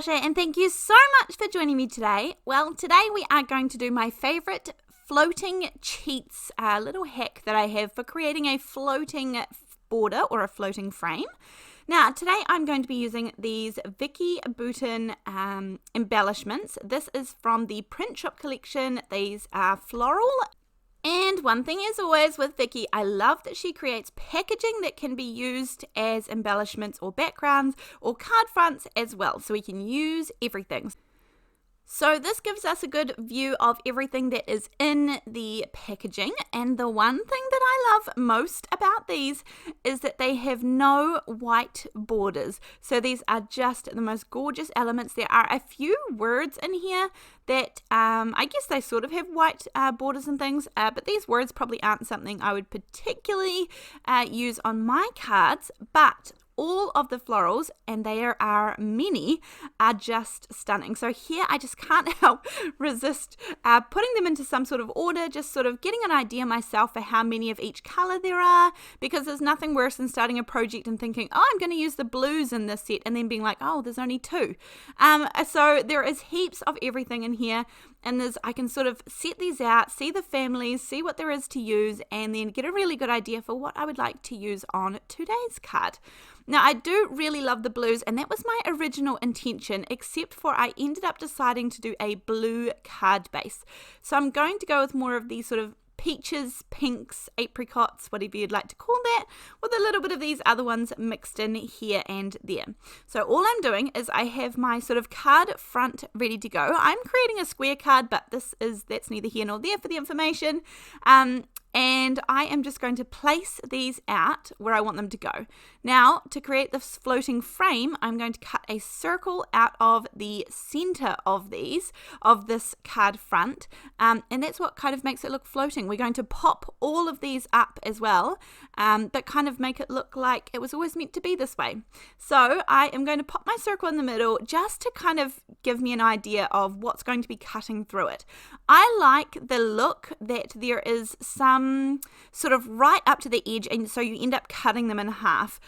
Natasha, and thank you so much for joining me today. Well, today we are going to do my favorite floating cheats, a little hack that I have for creating a floating border or a floating frame. Now, today I'm going to be using these Vicki Boutin embellishments. This is from the print shop collection. These are Floral. And one thing as always with Vicki, I love that she creates packaging that can be used as embellishments or backgrounds or card fronts as well, so we can use everything. So this gives us a good view of everything that is in the packaging, and the one thing that I love most about these is that they have no white borders. So these are just the most gorgeous elements. There are a few words in here that I guess they sort of have white borders and things, but these words probably aren't something I would particularly use on my cards, but all of the florals, and there are many, are just stunning. So here I just can't help resist putting them into some sort of order, just sort of getting an idea myself for how many of each color there are, because there's nothing worse than starting a project and thinking, oh, I'm going to use the blues in this set, and then being like, oh, there's only two. So there is heaps of everything in here, and I can sort of set these out, see the families, see what there is to use, and then get a really good idea for what I would like to use on today's card. Now, I do really love the blues, and that was my original intention, except for I ended up deciding to do a blue card base. So I'm going to go with more of these sort of peaches, pinks, apricots, whatever you'd like to call that, with a little bit of these other ones mixed in here and there. So all I'm doing is I have my sort of card front ready to go. I'm creating a square card, but that's neither here nor there for the information. And I am just going to place these out where I want them to go. Now, to create this floating frame, I'm going to cut a circle out of the center of this card front, and that's what kind of makes it look floating. We're going to pop all of these up as well, but kind of make it look like it was always meant to be this way. So I am going to pop my circle in the middle just to kind of give me an idea of what's going to be cutting through it. I like the look that there is some sort of right up to the edge, and so you end up cutting them in half.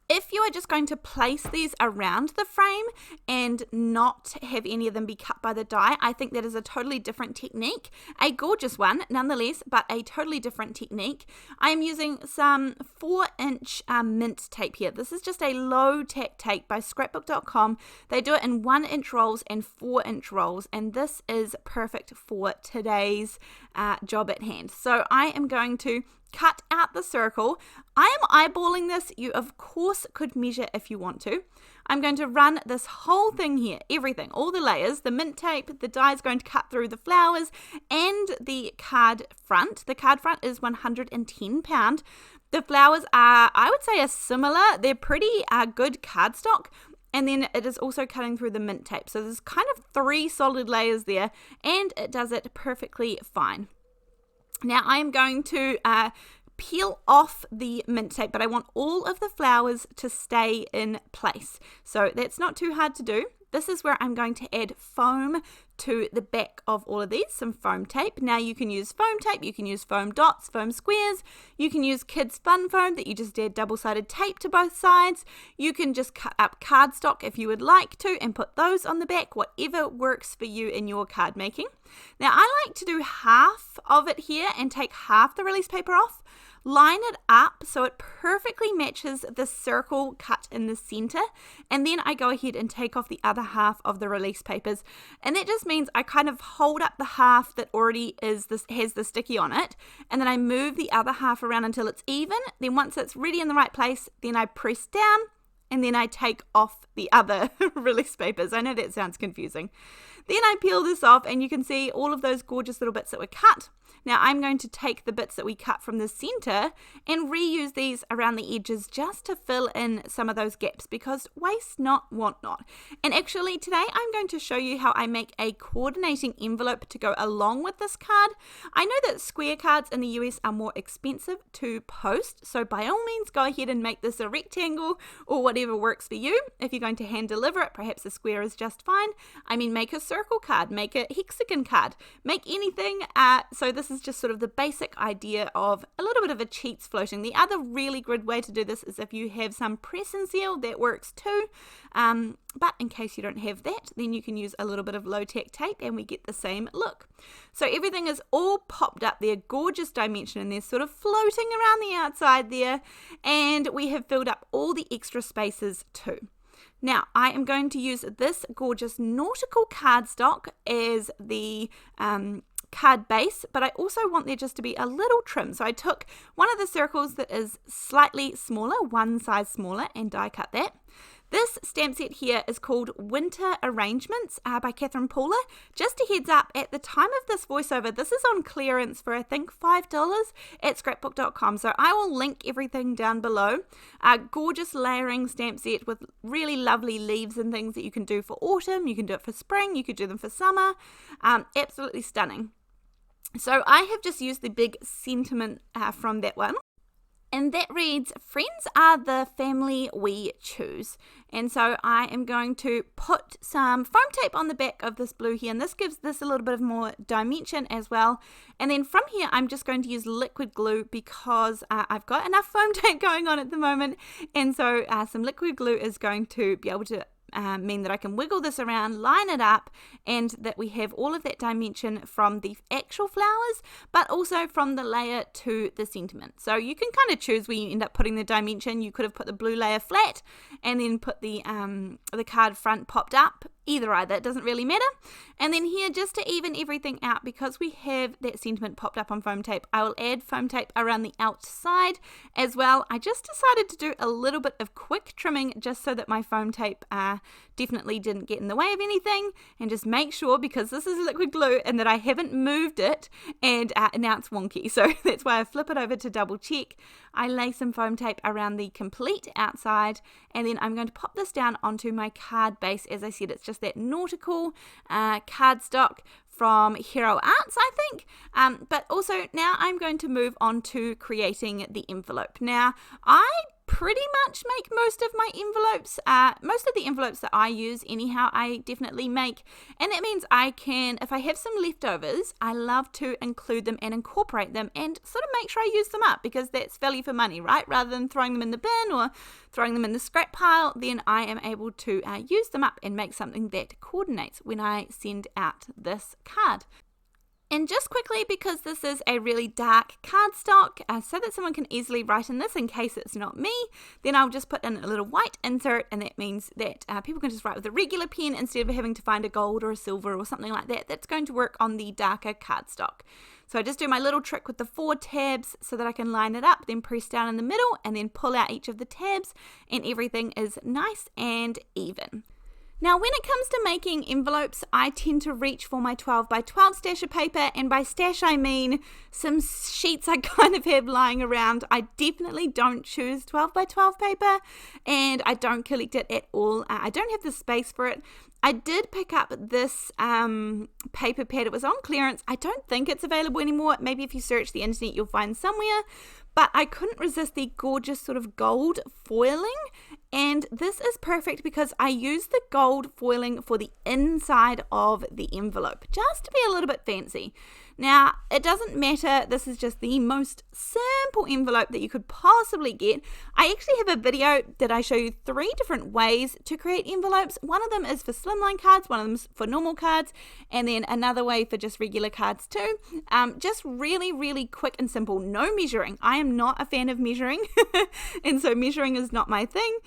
If you are just going to place these around the frame and not have any of them be cut by the die, I think that is a totally different technique. A gorgeous one, nonetheless, but a totally different technique. I am using some 4-inch mint tape here. This is just a low tack tape by scrapbook.com. They do it in 1-inch rolls and 4-inch rolls, and this is perfect for today's job at hand. So I am going to cut out the circle. I am eyeballing this. You of course could measure if you want to. I'm going to run this whole thing here, everything, all the layers, the mint tape, the die is going to cut through the flowers and the card front. The card front is £110. The flowers are, I would say, are similar. They're pretty good cardstock. And then it is also cutting through the mint tape. So there's kind of 3 solid layers there, and it does it perfectly fine. Now I'm going to peel off the mint tape, but I want all of the flowers to stay in place. So that's not too hard to do. This is where I'm going to add foam to the back of all of these, some foam tape. Now you can use foam tape, you can use foam dots, foam squares, you can use kids fun foam that you just add double-sided tape to both sides. You can just cut up cardstock if you would like to and put those on the back, whatever works for you in your card making. Now I like to do half of it here and take half the release paper off. Line it up so it perfectly matches the circle cut in the center, and then I go ahead and take off the other half of the release papers, and that just means I kind of hold up the half that already has the sticky on it, and then I move the other half around until it's even. Then once it's ready in the right place, then I press down, and then I take off the other release papers. I know that sounds confusing. Then I peel this off, and you can see all of those gorgeous little bits that were cut. Now I'm going to take the bits that we cut from the center and reuse these around the edges just to fill in some of those gaps, because waste not, want not. And actually today I'm going to show you how I make a coordinating envelope to go along with this card. I know that square cards in the US are more expensive to post, so by all means go ahead and make this a rectangle or whatever works for you. If you're going to hand deliver it, perhaps a square is just fine. I mean, make a circle circle card, make a hexagon card, make anything. So this is just sort of the basic idea of a little bit of a cheats floating. The other really good way to do this is if you have some press and seal, that works too. But in case you don't have that, then you can use a little bit of low-tech tape and we get the same look. So everything is all popped up there, gorgeous dimension, and they're sort of floating around the outside there, and we have filled up all the extra spaces too. Now, I am going to use this gorgeous nautical cardstock as the card base, but I also want there just to be a little trim. So I took one of the circles that is slightly smaller, one size smaller, and die cut that. This stamp set here is called Winter Arrangements by Catherine Paula. Just a heads up, at the time of this voiceover, this is on clearance for I think $5 at scrapbook.com. So I will link everything down below. Gorgeous layering stamp set with really lovely leaves and things that you can do for autumn. You can do it for spring. You could do them for summer. Absolutely stunning. So I have just used the big sentiment from that one. And that reads, friends are the family we choose. And so I am going to put some foam tape on the back of this blue here. And this gives this a little bit of more dimension as well. And then from here, I'm just going to use liquid glue because I've got enough foam tape going on at the moment. And so some liquid glue is going to be able to mean that I can wiggle this around, line it up, and that we have all of that dimension from the actual flowers, but also from the layer to the sentiment. So you can kind of choose where you end up putting the dimension. You could have put the blue layer flat and then put the card front popped up. Either, it doesn't really matter. And then here, just to even everything out, because we have that sentiment popped up on foam tape, I will add foam tape around the outside as well. I just decided to do a little bit of quick trimming just so that my foam tape definitely didn't get in the way of anything, and just make sure, because this is liquid glue, and that I haven't moved it and now it's wonky. So that's why I flip it over to double check. I lay some foam tape around the complete outside, and then I'm going to pop this down onto my card base. As I said, it's just that nautical cardstock from Hero Arts, I think. But also now I'm going to move on to creating the envelope. Now, I pretty much make most of my envelopes, most of the envelopes that I use anyhow, I definitely make, and that means I can, if I have some leftovers, I love to include them and incorporate them and sort of make sure I use them up, because that's value for money, right? Rather than throwing them in the bin or throwing them in the scrap pile, then I am able to use them up and make something that coordinates when I send out this card. And just quickly, because this is a really dark cardstock, so that someone can easily write in this in case it's not me, then I'll just put in a little white insert, and that means that people can just write with a regular pen instead of having to find a gold or a silver or something like that. That's going to work on the darker cardstock. So I just do my little trick with the 4 tabs so that I can line it up, then press down in the middle and then pull out each of the tabs, and everything is nice and even. Now, when it comes to making envelopes, I tend to reach for my 12 by 12 stash of paper, and by stash I mean some sheets I kind of have lying around. I definitely don't choose 12 by 12 paper, and I don't collect it at all. I don't have the space for it. I did pick up this paper pad. It was on clearance. I don't think it's available anymore. Maybe if you search the internet, you'll find somewhere. But I couldn't resist the gorgeous sort of gold foiling. And this is perfect because I use the gold foiling for the inside of the envelope, just to be a little bit fancy. Now, it doesn't matter. This is just the most simple envelope that you could possibly get. I actually have a video that I show you 3 different ways to create envelopes. One of them is for slimline cards, one of them is for normal cards, and then another way for just regular cards too. Just really, really quick and simple. No measuring. I am not a fan of measuring, and so measuring is not my thing.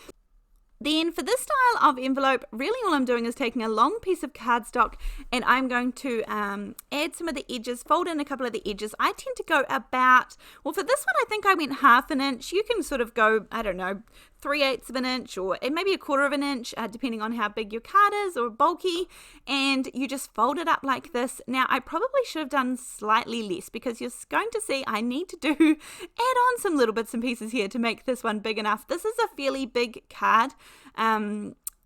Then for this style of envelope, really all I'm doing is taking a long piece of cardstock, and I'm going to add some of the edges, fold in a couple of the edges. I tend to go about, well, for this one I think I went 1/2 inch. You can sort of go, I don't know, 3/8 of an inch or maybe 1/4 of an inch, depending on how big your card is or bulky, and you just fold it up like this. Now, I probably should have done slightly less because you're going to see I need to add on some little bits and pieces here to make this one big enough. This is a fairly big card.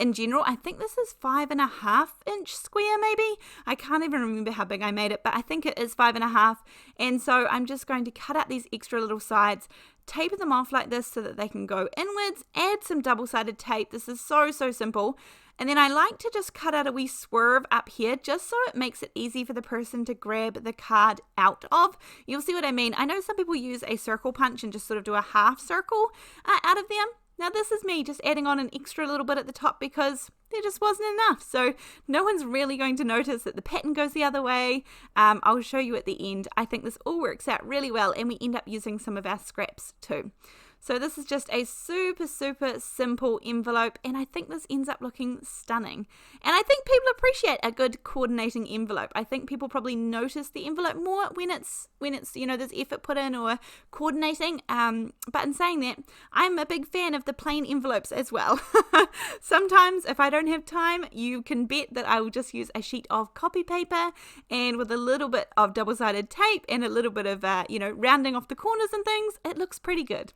In general, I think this is 5.5 inch square maybe. I can't even remember how big I made it, but I think it is 5.5. And so I'm just going to cut out these extra little sides, taper them off like this so that they can go inwards, add some double-sided tape. This is so simple. And then I like to just cut out a wee swerve up here just so it makes it easy for the person to grab the card out of. You'll see what I mean. I know some people use a circle punch and just sort of do a half circle out of them. Now this is me just adding on an extra little bit at the top because there just wasn't enough. So no one's really going to notice that the pattern goes the other way. I'll show you at the end. I think this all works out really well, and we end up using some of our scraps too. So this is just a super simple envelope, and I think this ends up looking stunning. And I think people appreciate a good coordinating envelope. I think people probably notice the envelope more when it's you know, there's effort put in or coordinating. But in saying that, I'm a big fan of the plain envelopes as well. Sometimes if I don't have time, you can bet that I will just use a sheet of copy paper and with a little bit of double-sided tape and a little bit of you know, rounding off the corners and things, it looks pretty good.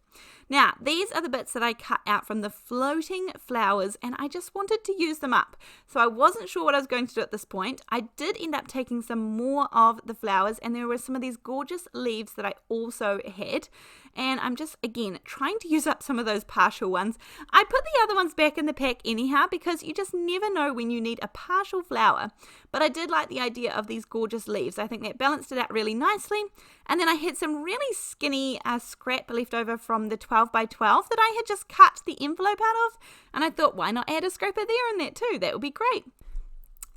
Now, these are the bits that I cut out from the floating flowers, and I just wanted to use them up. So I wasn't sure what I was going to do at this point. I did end up taking some more of the flowers, and there were some of these gorgeous leaves that I also had. And I'm just, again, trying to use up some of those partial ones. I put the other ones back in the pack anyhow because you just never know when you need a partial flower. But I did like the idea of these gorgeous leaves. I think that balanced it out really nicely. And then I had some really skinny scrap left over from the 12 by 12 that I had just cut the envelope out of. And I thought, why not add a scraper there in that too? That would be great.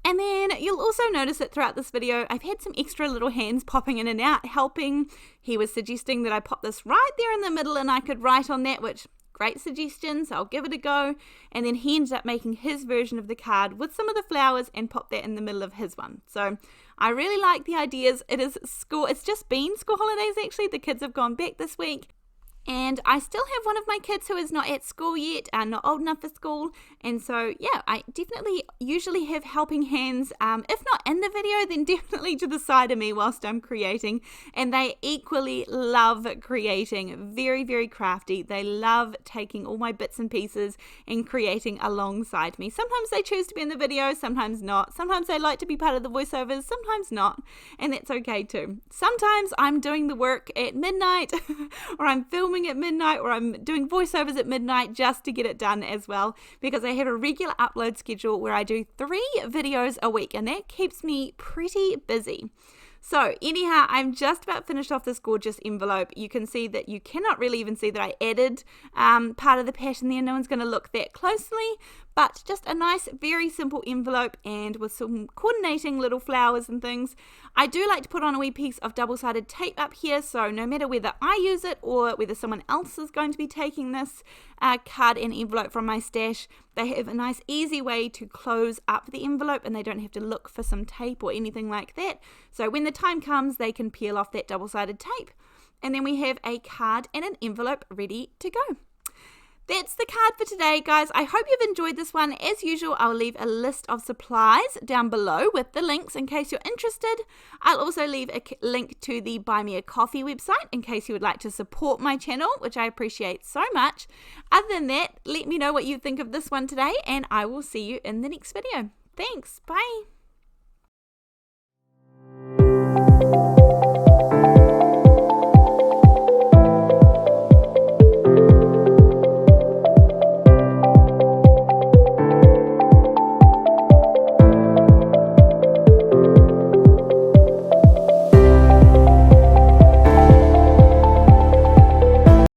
And then you'll also notice that throughout this video, I've had some extra little hands popping in and out, helping. He was suggesting that I pop this right there in the middle and I could write on that, which, great suggestions, I'll give it a go. And then he ended up making his version of the card with some of the flowers and popped that in the middle of his one. So I really like the ideas. It's just been school holidays actually. The kids have gone back this week. And I still have one of my kids who is not at school yet, not old enough for school. And so, yeah, I definitely usually have helping hands. If not in the video, then definitely to the side of me whilst I'm creating. And they equally love creating. Very crafty. They love taking all my bits and pieces and creating alongside me. Sometimes they choose to be in the video, sometimes not. Sometimes they like to be part of the voiceovers, sometimes not. And that's okay too. Sometimes I'm doing the work at midnight or I'm filming at midnight, or I'm doing voiceovers at midnight just to get it done as well, because I have a regular upload schedule where I do 3 videos a week, and that keeps me pretty busy. So anyhow, I'm just about finished off this gorgeous envelope. You can see that you cannot really even see that I added part of the pattern there. No one's going to look that closely, but just a nice, very simple envelope and with some coordinating little flowers and things. I do like to put on a wee piece of double-sided tape up here, so no matter whether I use it or whether someone else is going to be taking this card and envelope from my stash, they have a nice easy way to close up the envelope and they don't have to look for some tape or anything like that. So when the time comes, they can peel off that double-sided tape, and then we have a card and an envelope ready to go. That's the card for today, guys. I hope you've enjoyed this one. As usual, I'll leave a list of supplies down below with the links in case you're interested. I'll also leave a link to the Buy Me a Coffee website in case you would like to support my channel, which I appreciate so much. Other than that, let me know what you think of this one today, and I will see you in the next video. Thanks. Bye.